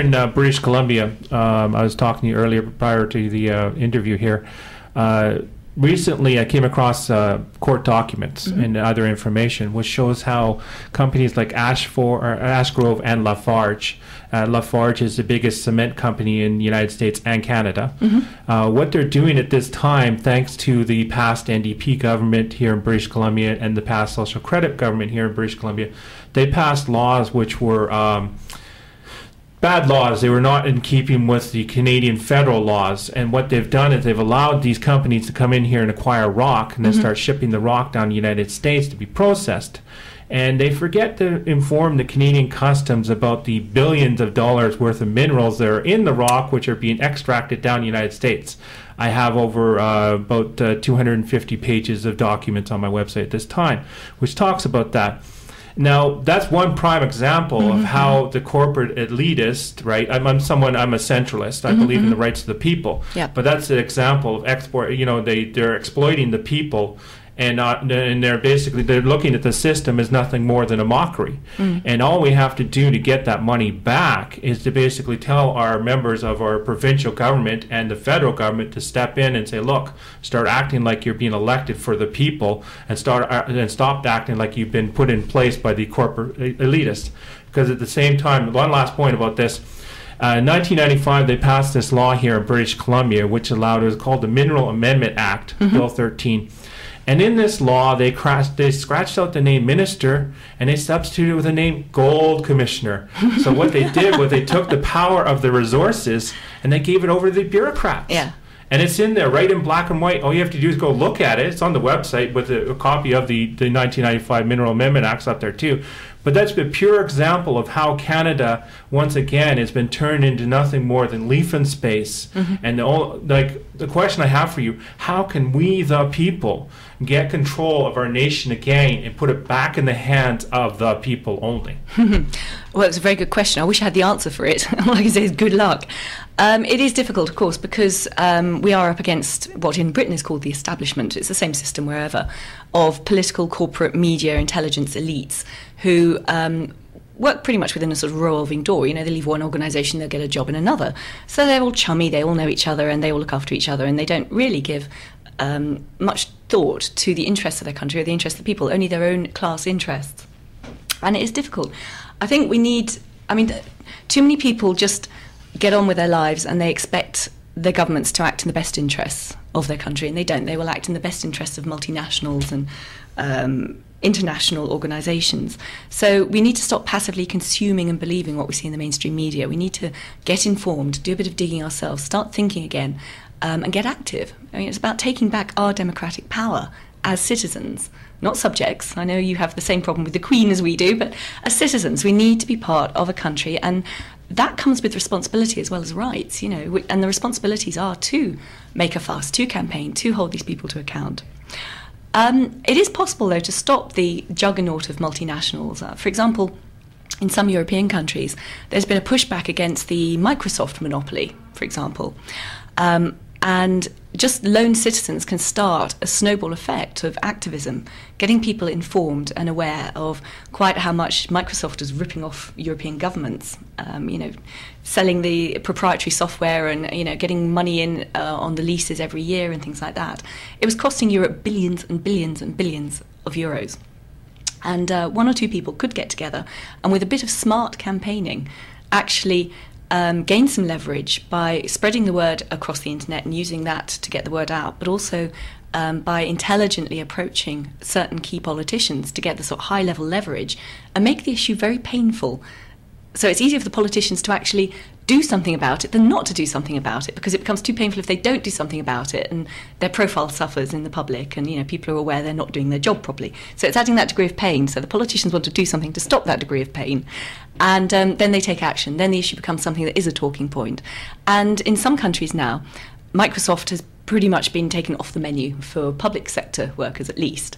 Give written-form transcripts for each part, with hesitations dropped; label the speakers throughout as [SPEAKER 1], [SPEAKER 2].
[SPEAKER 1] in British Columbia, I was talking to you earlier prior to the interview here. Recently, I came across court documents and other information, which shows how companies like Ash Grove and Lafarge, Lafarge is the biggest cement company in the United States and Canada. What they're doing at this time, thanks to the past NDP government here in British Columbia and the past Social Credit government here in British Columbia, they passed laws which were bad laws. They were not in keeping with the Canadian federal laws. And what they've done is they've allowed these companies to come in here and acquire rock and then start shipping the rock down the United States to be processed. And they forget to inform the Canadian Customs about the billions of dollars worth of minerals that are in the rock, which are being extracted down the United States. I have over about 250 pages of documents on my website at this time, which talks about that. Now, that's one prime example of how the corporate elitist, right? I'm a centralist. I believe in the rights of the people. But that's an example of export. You know, they're exploiting the people, and they're looking at the system as nothing more than a mockery. And all we have to do to get that money back is to basically tell our members of our provincial government and the federal government to step in and say, look, start acting like you're being elected for the people, and stop acting like you've been put in place by the corporate elitists. Because at the same time, one last point about this. In 1995, they passed this law here in British Columbia, which allowed, it was called the Mineral Amendment Act, Bill 13. And in this law, they scratched out the name minister and they substituted it with the name gold commissioner. So what they did was they took the power of the resources and they gave it over to the bureaucrats. And it's in there, right in black and white. All you have to do is go look at it. It's on the website with a copy of the 1995 Mineral Amendment Act's up there too. But that's a pure example of how Canada, once again, has been turned into nothing more than leaf and space. And the question I have for you, how can we, the people, get control of our nation again and put it back in the hands of the people only?
[SPEAKER 2] Well, it's a very good question. I wish I had the answer for it. All I can say is good luck. It is difficult, of course, because we are up against what in Britain is called the establishment. It's the same system wherever, of political, corporate, media, intelligence elites who work pretty much within a sort of revolving door. You know, they leave one organisation, they'll get a job in another. So they're all chummy, they all know each other, and they all look after each other, and they don't really give much thought to the interests of their country or the interests of the people, only their own class interests. And it is difficult. I think we need, too many people just get on with their lives and they expect their governments to act in the best interests of their country, and they don't. They will act in the best interests of multinationals and international organisations. So we need to stop passively consuming and believing what we see in the mainstream media. We need to get informed, do a bit of digging ourselves, start thinking again, and get active. It's about taking back our democratic power as citizens, not subjects. I know you have the same problem with the Queen as we do, but as citizens, we need to be part of a country, and that comes with responsibility as well as rights, and the responsibilities are to make a fuss, to campaign, to hold these people to account. It is possible, though, to stop the juggernaut of multinationals. For example, in some European countries, there's been a pushback against the Microsoft monopoly, for example. And just lone citizens can start a snowball effect of activism, getting people informed and aware of quite how much Microsoft is ripping off European governments, selling the proprietary software and, getting money in on the leases every year and things like that. It was costing Europe billions and billions and billions of euros. And one or two people could get together and with a bit of smart campaigning actually gain some leverage by spreading the word across the internet and using that to get the word out, but also by intelligently approaching certain key politicians to get the sort of high-level leverage and make the issue very painful. So it's easier for the politicians to actually do something about it than not to do something about it, because it becomes too painful if they don't do something about it and their profile suffers in the public and people are aware they're not doing their job properly. So it's adding that degree of pain. So the politicians want to do something to stop that degree of pain, and then they take action. Then the issue becomes something that is a talking point. And in some countries now, Microsoft has pretty much been taken off the menu for public sector workers at least.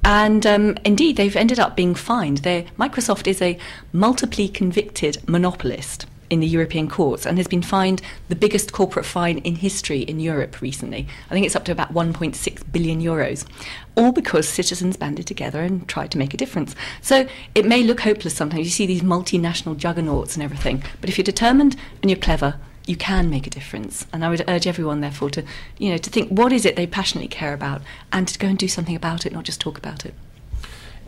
[SPEAKER 2] And indeed, they've ended up being fined. Microsoft is a multiply convicted monopolist. in the European courts and has been fined the biggest corporate fine in history in Europe recently. I think it's up to about 1.6 billion euros, all because citizens banded together and tried to make a difference. So it may look hopeless sometimes. You see these multinational juggernauts and everything, but if you're determined and you're clever, you can make a difference. And I would urge everyone, therefore, to think what is it they passionately care about and to go and do something about it, not just talk about it.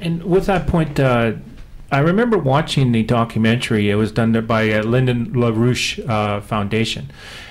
[SPEAKER 1] And with that point, I remember watching the documentary. It was done by Lyndon LaRouche Foundation.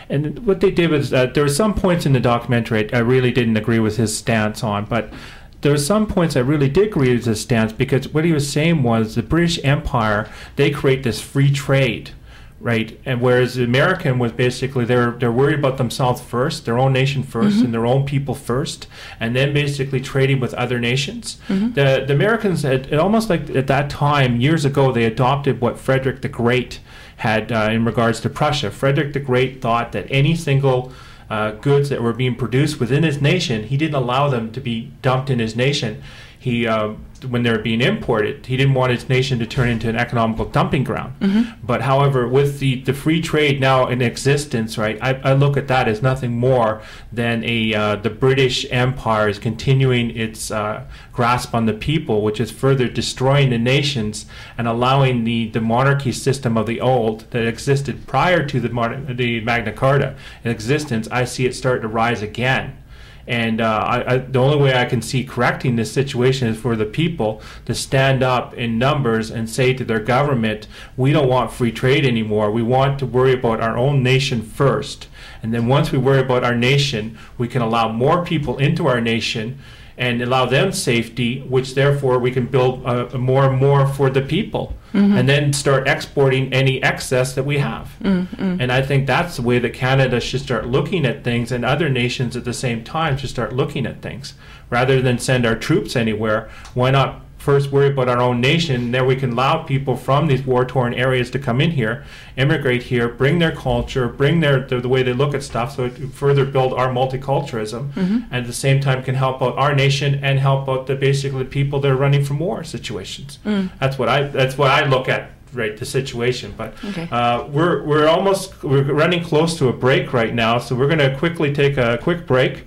[SPEAKER 1] And what they did was there were some points in the documentary I really didn't agree with his stance on, but there were some points I really did agree with his stance, because what he was saying was the British Empire, they create this free trade, right? And whereas the American was basically they're worried about themselves first, their own nation first, and their own people first, and then basically trading with other nations. The Americans had it almost like at that time years ago they adopted what Frederick the Great had in regards to Prussia. Frederick the Great thought that any single goods that were being produced within his nation, he didn't allow them to be dumped in his nation. He when they were being imported, he didn't want his nation to turn into an economical dumping ground. But however, with the free trade now in existence, right, I look at that as nothing more than the British Empire is continuing its grasp on the people, which is further destroying the nations and allowing the monarchy system of the old that existed prior to the Magna Carta in existence. I see it start to rise again. And the only way I can see correcting this situation is for the people to stand up in numbers and say to their government, we don't want free trade anymore. We want to worry about our own nation first. And then once we worry about our nation, we can allow more people into our nation and allow them safety, which therefore we can build more and more for the people, and then start exporting any excess that we have. And I think that's the way that Canada should start looking at things, and other nations at the same time should start looking at things. Rather than send our troops anywhere, why not first worry about our own nation, and then we can allow people from these war-torn areas to come in here, immigrate here, bring their culture, bring the way they look at stuff, so it further build our multiculturalism, and at the same time can help out our nation and help out basically the people that are running from war situations. That's what I look at, right, the situation. But we're running close to a break right now, so we're going to quickly take a quick break,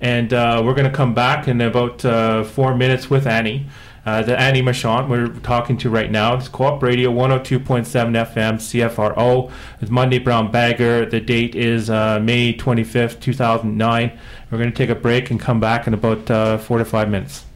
[SPEAKER 1] and we're going to come back in about 4 minutes with Annie. The Annie Machon we're talking to right now. It's COOP Radio 102.7 FM CFRO. It's Monday Brown Bagger. The date is May 25th, 2009. We're going to take a break and come back in about 4 to 5 minutes.